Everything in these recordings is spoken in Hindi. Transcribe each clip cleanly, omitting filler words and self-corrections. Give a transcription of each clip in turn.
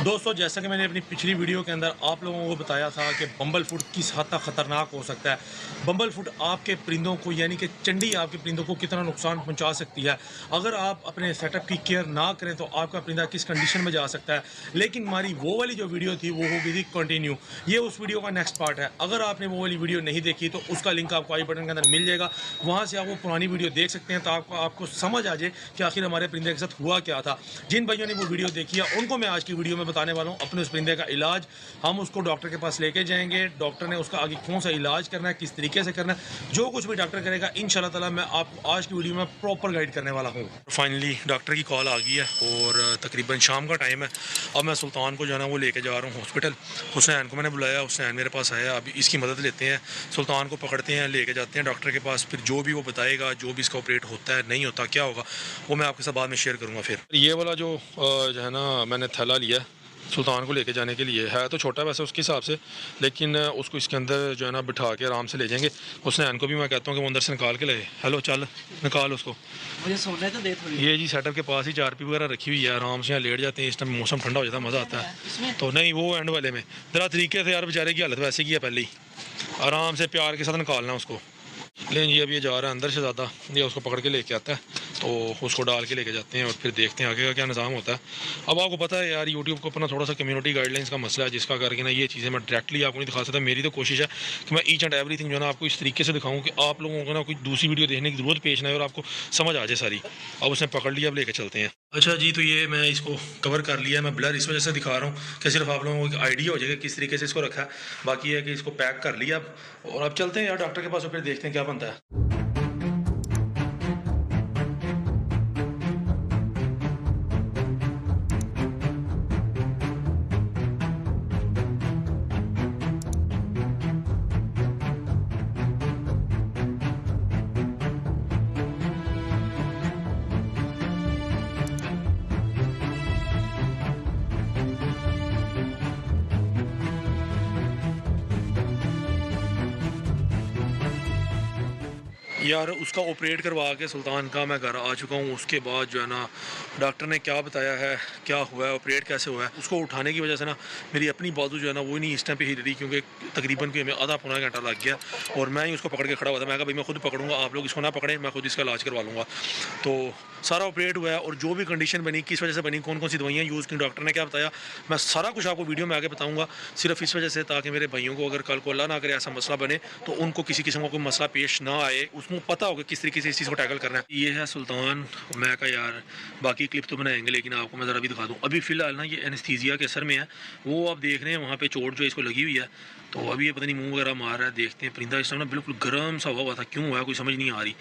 दोस्तों, जैसा कि मैंने अपनी पिछली वीडियो के अंदर आप लोगों को बताया था कि बम्बल फुट किस हद तक ख़तरनाक हो सकता है। बम्बल फुट आपके परिंदों को यानी कि चंडी आपके परिंदों को कितना नुकसान पहुंचा सकती है। अगर आप अपने सेटअप की केयर ना करें तो आपका परिंदा किस कंडीशन में जा सकता है। लेकिन हमारी वो वाली जो वीडियो थी वो हो गई थी कंटिन्यू। ये उस वीडियो का नेक्स्ट पार्ट है। अगर आपने वो वाली वीडियो नहीं देखी तो उसका लिंक आपको आई बटन के अंदर मिल जाएगा। वहाँ से आप वो पुरानी वीडियो देख सकते हैं, तो आपको समझ आ जाए कि आखिर हमारे परिंदे के साथ हुआ क्या था। जिन भाइयों ने वो वीडियो देखी है उनको मैं आज की वीडियो में बताने वाला हूँ अपने उस परिंदे का इलाज। हम उसको डॉक्टर के पास लेके जाएंगे, डॉक्टर ने उसका आगे कौन सा इलाज करना है, किस तरीके से करना है, जो कुछ भी डॉक्टर करेगा इंशाल्लाह ताला मैं आपको आज की वीडियो में प्रॉपर गाइड करने वाला हूँ। फाइनली डॉक्टर की कॉल आ गई है और तकरीबन शाम का टाइम है। अब मैं सुल्तान को जो है ना वो लेके जा रहा हूँ हॉस्पिटल। हुसैन को मैंने बुलाया, हुसैन मेरे पास आया। अभी इसकी मदद लेते हैं, सुल्तान को पकड़ते हैं, लेके जाते हैं डॉक्टर के पास। फिर जो भी वो बताएगा, जो भी इसका ऑपरेट होता है नहीं होता क्या होगा, वो मैं आपके साथ बाद में शेयर करूँगा। फिर ये वाला जो है ना मैंने थैला लिया सुल्तान को लेके जाने के लिए, है तो छोटा वैसे उसके हिसाब से, लेकिन उसको इसके अंदर जो है ना बिठा के आराम से ले जाएंगे। हुसैन को भी मैं कहता हूँ कि वो अंदर से निकाल के ले। हेलो चल निकाल उसको, मुझे सोने तो दे थोड़ी। ये जी सेटअप के पास ही चारपी वगैरह रखी हुई है, आराम से यहाँ लेट जाते हैं। इस टाइम मौसम ठंडा हो जाता है, मज़ा आता है। तो नहीं, वो एंड वाले में ज़रा तरीके से यार, बेचारे की हालत वैसे की है पहले ही। आराम से प्यार के साथ निकालना उसको। लेकिन ये अब ये जा रहा है अंदर से ज़्यादा, ये उसको पकड़ के लेके आता है तो उसको डाल के लेके जाते हैं और फिर देखते हैं आगे का क्या निज़ाम होता है। अब आपको पता है यार, यूट्यूब को अपना थोड़ा सा कम्युनिटी गाइडलाइंस का मसला है, जिसका करके ना ये चीज़ें मैं डायरेक्टली आपको नहीं दिखा सकता। मेरी तो कोशिश है कि मैं ईच एंड एवरीथिंग जो है ना आपको इस तरीके से दिखाऊँ कि आप लोगों को ना कोई दूसरी वीडियो देखने की ज़रूरत पेश ना हो और आपको समझ आ जाए सारी। अब उसने पकड़ लिया, अब लेके चलते हैं। अच्छा जी, तो ये मैं इसको कवर कर लिया, मैं ब्लर इस वजह से दिखा रहा हूँ कि सिर्फ आप लोगों को आइडिया हो जाएगा किस तरीके से इसको रखा है। बाकी है कि इसको पैक कर लिया और अब चलते हैं यार डॉक्टर के पास और फिर देखते हैं क्या बनता है। यार उसका ऑपरेट करवा के सुल्तान का मैं घर आ चुका हूँ। उसके बाद जो है ना डॉक्टर ने क्या बताया है, क्या हुआ है, ऑपरेट कैसे हुआ है, उसको उठाने की वजह से ना मेरी अपनी बाजू जो है ना वो नहीं इस टाइम पे हिल रही, क्योंकि तकरीबन कोई हमें आधा पौना घंटा लग गया और मैं ही उसको पकड़ के खड़ा हुआ था। मैं कहा भाई मैं खुद पकड़ूंगा, आप लोग इसको ना पकड़ें, मैं खुद इसका इलाज करवा लूँगा। तो सारा ऑपरेट हुआ है और जो भी कंडीशन बनी, किस वजह से बनी, कौन कौन सी दवाइयाँ यूज़ की, डॉक्टर ने क्या बताया, मैं सारा कुछ आपको वीडियो में आगे बताऊँगा। सिर्फ इस वजह से ताकि मेरे भाइयों को अगर कल को अल्लाह ना करे ऐसा मसला बने तो उनको किसी किस्म का कोई मसला पेश ना आए, उसको पता होगा किस तरीके से इस चीज़ को टैकल करना है। ये है सुल्तान। मैं का यार बाकी क्लिप तो बनाएंगे, लेकिन आपको मैं ज़रा भी दिखा दूँ। अभी फ़िलहाल ना ये एनेस्थीसिया के असर में है, वो आप देख रहे हैं वहाँ पे चोट जो इसको लगी हुई है। तो अभी ये पता नहीं मुंह वगैरह मार रहा है। देखते हैं। परिंदा इस टाइम ना बिल्कुल गर्म सा हुआ था, क्यों हुआ कोई समझ नहीं आ रही।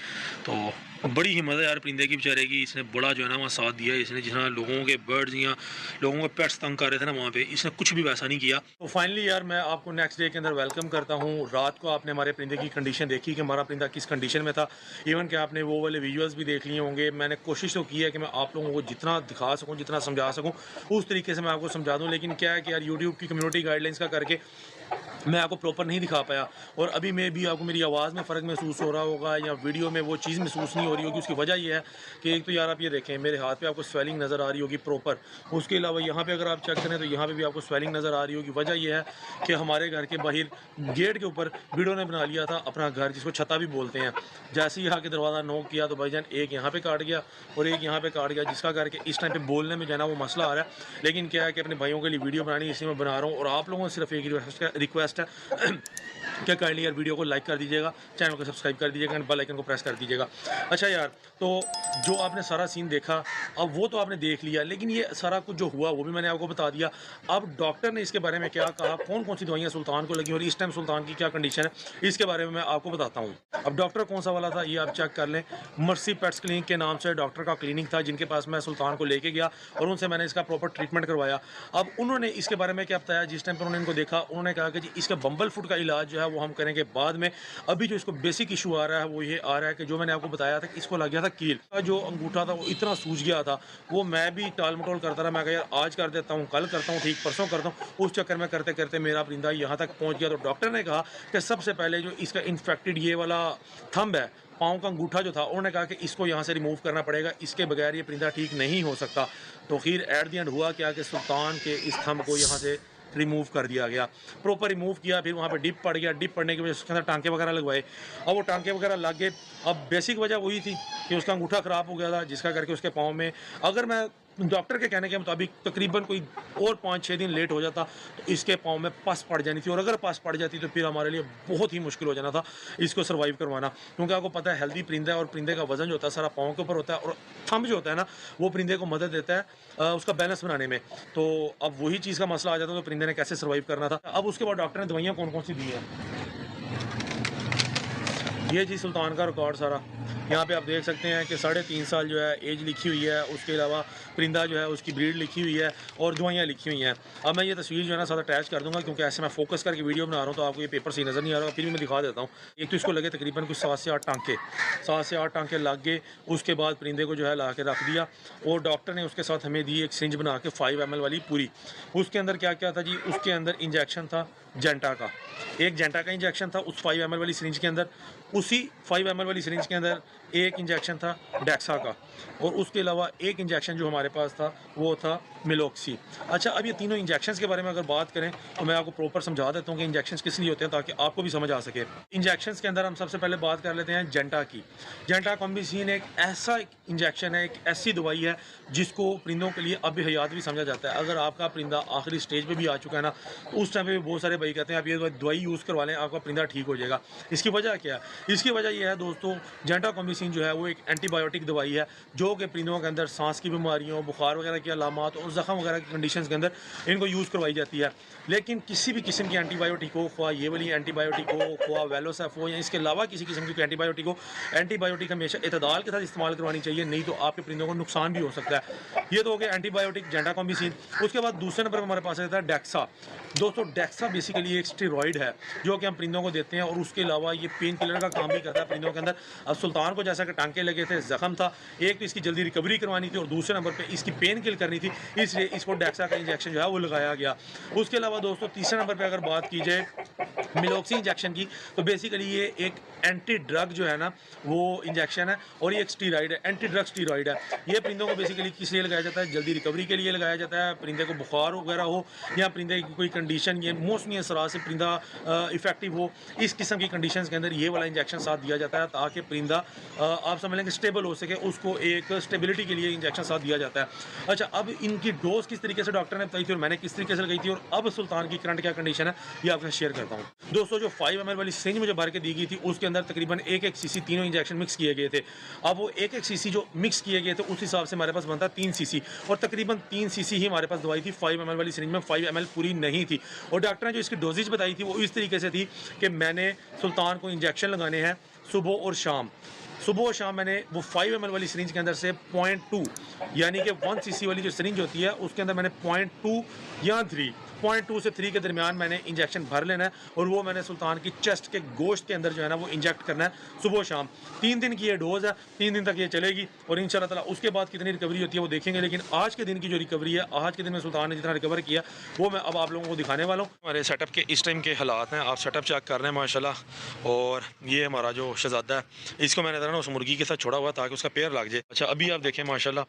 तो बड़ी हिम्मत है यार परिंदे की बेचारे की। इसने बड़ा जो है ना वहाँ साथ दिया। इसने जितना लोगों के बर्ड्स या लोगों के पेट्स तंग कर रहे थे ना वहाँ पे, इसने कुछ भी वैसा नहीं किया। तो फाइनली यार मैं आपको नेक्स्ट डे के अंदर वेलकम करता हूँ। रात को आपने हमारे परिंदे की कंडीशन देखी कि हमारा परिंदा किस कंडीशन में था। इवन कि आपने वो वाले विजुअल्स भी देख लिए होंगे। मैंने कोशिश तो की है कि मैं आप लोगों को जितना दिखा सकूँ, जितना समझा सकूँ उस तरीके से मैं आपको समझा दूँ। लेकिन क्या है कि यार यूट्यूब की कम्युनिटी गाइडलाइंस का करके मैं आपको प्रॉपर नहीं दिखा पाया। और अभी में भी आपको मेरी आवाज़ में फ़र्क महसूस हो रहा होगा या वीडियो में वो चीज़ महसूस नहीं हो रही होगी। उसकी वजह ये है कि एक तो यार आप ये देखें, मेरे हाथ पे आपको स्वेलिंग नज़र आ रही होगी प्रॉपर। उसके अलावा यहाँ पे अगर आप चेक करें तो यहाँ पे भी आपको स्वेलिंग नज़र आ रही होगी। वजह यह है कि हमारे घर के बाहर गेट के ऊपर वीडियो ने बना लिया था अपना घर, जिसको छता भी बोलते हैं। जैसे ही आके दरवाज़ा नॉक किया तो भाईजान एक यहाँ पे काट गया और एक यहाँ पे काट गया, जिसका करके इस टाइम पे बोलने में जो है ना वो मसला आ रहा है। लेकिन क्या है कि अपने भाइयों के लिए वीडियो बनानी इसी में बना रहा हूँ। और आप लोगों से सिर्फ एक रिक्वेस्ट है क्या काइंडली यार वीडियो को लाइक कर दीजिएगा, चैनल को सब्सक्राइब कर दीजिएगा, बेल आइकन को प्रेस कर दीजिएगा। अच्छा यार, तो जो आपने सारा सीन देखा अब वो तो आपने देख लिया, लेकिन ये सारा कुछ जो हुआ वो भी मैंने आपको बता दिया। अब डॉक्टर ने इसके बारे में क्या कहा, कौन कौन सी दवाइयाँ सुल्तान को लगी और इस टाइम सुल्तान की क्या कंडीशन है, इसके बारे में मैं आपको बताता हूँ। अब डॉक्टर कौन सा वाला था ये आप चेक कर लें। मर्सी पेट्स क्लिनिक के नाम से डॉक्टर का क्लिनिक था, जिनके पास मैं सुल्तान को लेके गया और उनसे मैंने इसका प्रॉपर ट्रीटमेंट करवाया। अब उन्होंने इसके बारे में क्या बताया, जिस टाइम पर उन्होंने इनको देखा उन्होंने कहा कि जी इसका बम्बल फुट का इलाज जो है वो हम करेंगे बाद में। अभी जो इसको बेसिक इशू आ रहा है वो ये आ रहा है कि जो मैंने आपको बताया था कि इसको लग गया था कील का, जो अंगूठा था वो इतना सूज गया था। वो मैं भी टाल मटोल करता रहा, मैं कहा यार आज कर देता हूँ, कल करता हूँ, ठीक परसों करता हूँ। उस चक्कर में करते करते मेरा परिंदा यहाँ तक पहुँच गया। तो डॉक्टर ने कहा कि सबसे पहले जो इसका इन्फेक्टेड ये वाला थंब है पाँव का अंगूठा जो था उन्होंने कहा कि इसको यहाँ से रिमूव करना पड़ेगा, इसके बगैर ये परिंदा ठीक नहीं हो सकता। तो खैर एट द एंड हुआ क्या कि सुल्तान के इस थंब को यहाँ से रिमूव कर दिया गया, प्रॉपर रिमूव किया। फिर वहाँ पे डिप पड़ गया, डिप पड़ने की वजह से उसके अंदर टांके वगैरह लगवाए। अब वो टांके वगैरह लग गए। अब बेसिक वजह वही थी कि उसका अंगूठा ख़राब हो गया था, जिसका करके उसके पाँव में, अगर मैं डॉक्टर के कहने के मुताबिक तकरीबन कोई और 5-6 दिन लेट हो जाता तो इसके पाँव में पस पड़ जानी थी, और अगर पस पड़ जाती तो फिर हमारे लिए बहुत ही मुश्किल हो जाना था इसको सर्वाइव करवाना। क्योंकि आपको पता है हेल्दी परिंदा है और परिंदे का वजन जो होता है सारा पाँव के ऊपर होता है, और थंब जो होता है ना वो परिंदे को मदद देता है उसका बैलेंस बनाने में। तो अब वही चीज़ का मसला आ जाता तो परिंदे ने कैसे सर्वाइव करना था। अब उसके बाद डॉक्टर ने दवाइयाँ कौन कौन सी दी हैं, ये जी सुल्तान का रिकॉर्ड सारा यहाँ पे आप देख सकते हैं कि 3.5 साल जो है एज लिखी हुई है, उसके अलावा परिंदा जो है उसकी ब्रीड लिखी हुई है और दवाइयाँ लिखी हुई हैं। अब मैं ये तस्वीर जो है ना साथ अटैच कर दूंगा, क्योंकि ऐसे मैं फोकस करके वीडियो बना रहा हूँ तो आपको ये पेपर सही नज़र नहीं आ रहा। फिर भी मैं दिखा देता हूँ। एक तो इसको लगे तकरीबन कुछ 7 से 8 टांके, 7 से 8 टांके लग गए। उसके बाद परिंदे को जो है ला के रख दिया, और डॉक्टर ने उसके साथ हमें दी एक सिरिंज बना के 5 ml वाली पूरी। उसके अंदर क्या क्या था जी, उसके अंदर इंजेक्शन था जेंटा का, एक जेंटा का इंजेक्शन था उस 5 ml वाली सिरिंज के अंदर। उसी 5 ml वाली सिरिंज के अंदर एक इंजेक्शन था डेक्सा का, और उसके अलावा एक इंजेक्शन जो हमारे पास था वो था मिलोक्सी। अच्छा, अब ये तीनों इंजेक्शंस के बारे में अगर बात करें तो मैं आपको प्रॉपर समझा देता हूँ कि इंजेक्शंस किस लिए होते हैं, ताकि आपको भी समझ आ सके। इंजेक्शंस के अंदर हम सबसे पहले बात कर लेते हैं जेंटा की। जेंटा कॉम्बिसीन एक ऐसा इंजेक्शन है, एक ऐसी दवाई है जिसको परिंदों के लिए अब हयात भी समझा जाता है। अगर आपका परिंदा आखिरी स्टेज पर भी आ चुका है ना, तो उस टाइम पर भी बहुत सारे भाई कहते हैं आप ये दवाई यूज़ करवा लें, आपका परिंदा ठीक हो जाएगा। इसकी वजह क्या है? इसकी वजह यह है दोस्तों, जेंटा कॉम्बिसीन जो है वो एक एंटीबायोटिक दवाई है जो कि परिंदों के अंदर सांस की बीमारियों, बुखार वगैरह की अलामात और ज़ख़म वगैरह की कंडीशंस के अंदर इनको यूज़ करवाई जाती है। लेकिन किसी भी किस्म की एंटीबायोटिक हो, ख्वा ये वाली एंटीबायोटिक हो, ख्वा वेलोसेफ हो, या इसके अलावा किसी किस्म की एंटीबायोटिक हो, एंटीबायोटिक हमेशा इतदाल के साथ इस्तेमाल करवानी चाहिए, नहीं तो आपके परिंदों को नुकसान भी हो सकता है। ये तो हो गया एंटीबायोटिक जेंटा कॉम्बिसीन। उसके बाद दूसरे नंबर पर हमारे पास रहता है डेक्सा। दोस्तों डेक्सा बेसिकली एक स्टेरॉइड है जो कि हम परिंदों को देते हैं, और उसके अलावा ये पेन किलर का काम भी करता है परिंदों के अंदर। अब सुल्तान को जैसा कि टांके लगे थे, जख्म था, एक तो इसकी जल्दी रिकवरी करवानी थी और दूसरे नंबर पे इसकी पेन किल करनी थी, इसलिए इसको डेक्सा का इंजेक्शन जो है वो लगाया गया। उसके अलावा दोस्तों तीसरे नंबर पे अगर बात की जाए मिलोक्सी इंजेक्शन की, तो बेसिकली ये एक एंटी ड्रग जो है ना वो इंजेक्शन है, और ये एक स्टीरॉइड है, एंटी ड्रग स्टीरॉइड है। ये परिंदों को बेसिकली किस लिए लगाया जाता है? जल्दी रिकवरी के लिए लगाया जाता है। परिंदे को बुखार वगैरह हो या परिंदे की कोई कंडीशन, ये मौसमी असरात से परिंदा इफेक्टिव हो, इस किस्म की कंडीशंस के अंदर ये वाला इंजेक्शन साथ दिया जाता है, ताकि परिंदा आप समझ लेंगे स्टेबल हो सके, उसको एक स्टेबिलिटी के लिए इंजेक्शन साथ दिया जाता है। अच्छा, अब इनकी डोज किस तरीके से डॉक्टर ने बताई थी और मैंने किस तरीके से लगाई थी, और अब सुल्तान की करंट क्या कंडीशन है ये आपके साथ शेयर करता हूँ। दोस्तों जो 5 ml वाली सिरिंज मुझे भर के दी गई थी उसके अंदर तकरीबन 1-1 cc तीनों इंजेक्शन मिक्स किए गए थे। अब वो 1-1 cc जो मिक्स किए गए थे उस हिसाब से हमारे पास बनता 3 cc, और तकरीबन 3 cc ही हमारे पास दवाई थी। 5 ml वाली सिरिंज में 5 ml पूरी नहीं थी, और डॉक्टर ने जो इसकी डोजेज बताई थी वो इस तरीके से थी कि मैंने सुल्तान को इंजेक्शन लगाने हैं सुबह और शाम। सुबह और शाम मैंने वो 5 ml वाली सिरिंज के अंदर से 0.2 यानी कि 1 cc वाली जो सिरिंज होती है उसके अंदर मैंने 0.2 या 0.2 से 3 के दरमियान मैंने इंजेक्शन भर लेना है, और वो मैंने सुल्तान की चेस्ट के गोश्त के अंदर जो है ना वो इंजेक्ट करना है सुबह शाम। 3 दिन की ये डोज़ है, 3 दिन तक ये चलेगी, और इंशाल्लाह ताला उसके बाद कितनी रिकवरी होती है वो देखेंगे। लेकिन आज के दिन की जो रिकवरी है, आज के दिन में सुल्तान ने जितना रिकवर किया वो मैं अब आप लोगों को दिखाने वाला हूँ। हमारे सेटअप के इस टाइम के हालात हैं, आप सेटअप चेक कर रहे हैं माशाल्लाह। और ये हमारा जो शहजादा है, इसको मैंने ना उस मुर्गी के साथ छोड़ा हुआ ताकि उसका पैर लग जाए। अच्छा, अभी आप देखें माशाल्लाह,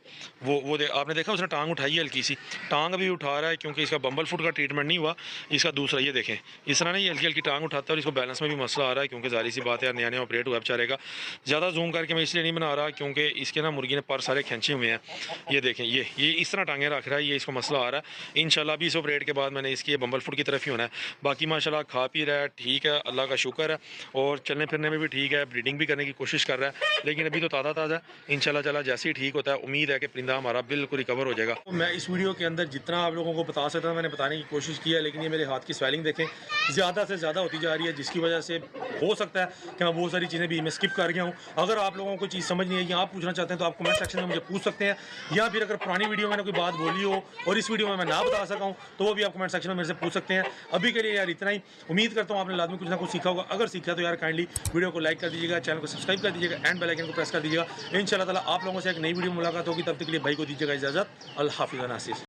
आपने देखा उसने टांग उठाई है, हल्की सी टांग अभी उठा रहा है, क्योंकि इसका बम्बल फुट का ट्रीटमेंट नहीं हुआ। इसका दूसरा ये देखें, इस तरह नहीं हल्की हल्की टांग उठाता है, और इसको बैलेंस में भी मसला आ रहा है, क्योंकि जारी सी बात है नया नया ऑपरेट हुआ बेचारे का। ज़्यादा जूम करके मैं इसलिए नहीं बना रहा क्योंकि इसके ना मुर्गी ने पर सारे खींचे हुए हैं। ये देखें, ये इस तरह टांगें रख रहा है, ये इसको मसला आ रहा है। इंशाल्लाह भी इस ऑपरेट के बाद मैंने इसकी बम्बल फुट की तरफ ही होना है। बाकी माशाल्लाह खा पी रहा है, ठीक है, अल्लाह का शुक्र है, और चलने फिरने में भी ठीक है, ब्रीडिंग भी करने की कोशिश कर रहा है। लेकिन अभी तो ताज़ा इंशाल्लाह ताला जैसे ही ठीक होता है उम्मीद है कि परिंदा हमारा बिल्कुल रिकवर हो जाएगा। तो मैं इस वीडियो के अंदर जितना आप लोगों को बता सकता हूँ मैंने बताने की कोशिश की है, लेकिन ये मेरे हाथ की स्वेलिंग देखें ज़्यादा से ज़्यादा होती जा रही है, जिसकी वजह से हो सकता है कि मैं बहुत सारी चीज़ें भी मैं स्किप कर गया हूँ। अगर आप लोगों को चीज़ समझ नहीं है या आप पूछना चाहते हैं तो आप कमेंट सेक्शन में मुझे पूछ सकते हैं, या फिर अगर पुरानी वीडियो में मैंने कोई बात बोली हो और इस वीडियो में मैं ना बता सका हूँ तो वो भी आप कमेंट सेक्शन में मेरे से पूछ सकते हैं। अभी के लिए यार इतना ही, उम्मीद करता हूँ आपने लाजमी कुछ ना कुछ सीखा होगा। अगर सीखा तो यार काइंडली वीडियो को लाइक कर दीजिएगा, चैनल को सब्सक्राइब कर दीजिएगा, एंड बेल आइकन को प्रेस कर दीजिएगा। इंशाल्लाह ताला आप लोगों से एक नई वीडियो में मुलाकात होगी, तब तक के लिए भाई को दीजिएगा इजाज़त। अल्लाह हाफ़िज़।